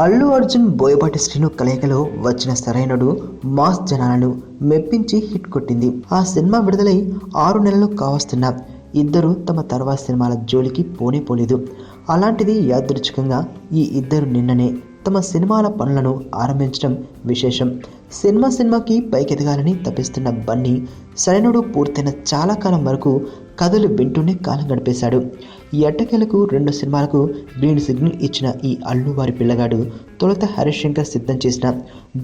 అల్లు అర్జున్ బోయపాటి శ్రీను కలయికలో వచ్చిన సరైనడు మాస్ జనాలను మెప్పించి హిట్ కొట్టింది. ఆ సినిమా విడుదలై 6 నెలలు కావస్తున్నా ఇద్దరు తమ తర్వాత సినిమాల జోలికి పోలేదు. అలాంటిది యాదృచ్ఛికంగా ఈ ఇద్దరు నిన్ననే తమ సినిమాల పనులను ఆరంభించడం విశేషం. సినిమాకి పైకెదగాలని తప్పిస్తున్న బన్నీ సరైనడు పూర్తయిన చాలా కాలం వరకు కథలు వింటూనే కాలం గడిపేశాడు. ఎట్టకేలకు 2 సినిమాలకు గ్రీన్ సిగ్నల్ ఇచ్చిన ఈ అల్లు వారి పిల్లగాడు తొలుత హరీష్ శంకర్ సిద్ధం చేసిన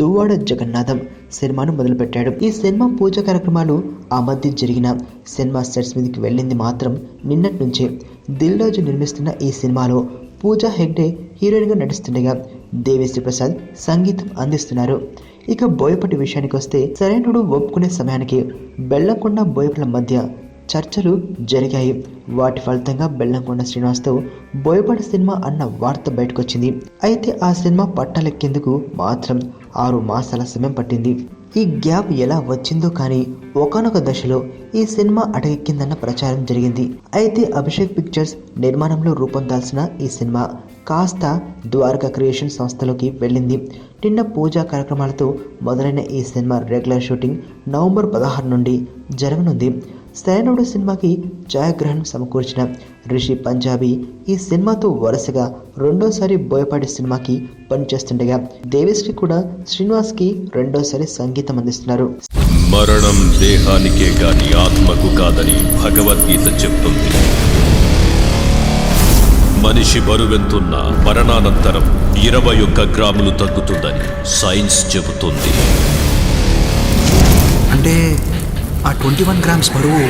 దువ్వాడ జగన్నాథం సినిమాను మొదలుపెట్టాడు. ఈ సినిమా పూజ కార్యక్రమాలు ఆ మధ్య జరిగిన సినిమా సెట్స్ మీదకి వెళ్ళింది మాత్రం నిన్నటి నుంచే. దిల్ రాజు నిర్మిస్తున్న ఈ సినిమాలో పూజా హెగ్డే హీరోయిన్గా నటిస్తుండగా దేవిశ్రీ ప్రసాద్ సంగీతం అందిస్తున్నారు. ఇక బోయపాటి విషయానికి వస్తే సరైనడు ఒప్పుకునే సమయానికి బెల్లంకొండ బోయపాటి మధ్య చర్చలు జరిగాయి. వాటి ఫలితంగా బెల్లంకొండ శ్రీనివాస్తో బోయపాటి సినిమా అన్న వార్త బయటకొచ్చింది. అయితే ఆ సినిమా పట్టాలెక్కేందుకు మాత్రం 6 మాసాల సమయం పట్టింది. ఈ గ్యాప్ ఎలా వచ్చిందో కానీ ఒకానొక దశలో ఈ సినిమా అటకెక్కిందన్న ప్రచారం జరిగింది. అయితే అభిషేక్ పిక్చర్స్ నిర్మాణంలో రూపొందాల్సిన ఈ సినిమా కాస్త ద్వారకా క్రియేషన్ సంస్థలోకి వెళ్ళింది. నిన్న పూజా కార్యక్రమాలతో మొదలైన ఈ సినిమా రెగ్యులర్ షూటింగ్ నవంబర్ 16 నుండి జరగనుంది. సరైనడు సినిమాకి ఛాయాగ్రహణం సమకూర్చిన రిషి పంజాబీ ఈ సినిమాతో వరుసగా రెండోసారి బోయపాటి సినిమాకి పనిచేస్తుండగా దేవిశ్రీ కూడా శ్రీనివాస్కి రెండోసారి సంగీతం అందిస్తున్నారు. మరణం దేహానికే గాని ఆత్మకు కాదని భగవద్గీత చెప్తుంది. మనిషి బరువెంతున్న మరణానంతరం 21 గ్రాములు తగ్గుతుందని సైన్స్ చెబుతుంది. అంటే ఆ 21 గ్రామ్స్ బరువు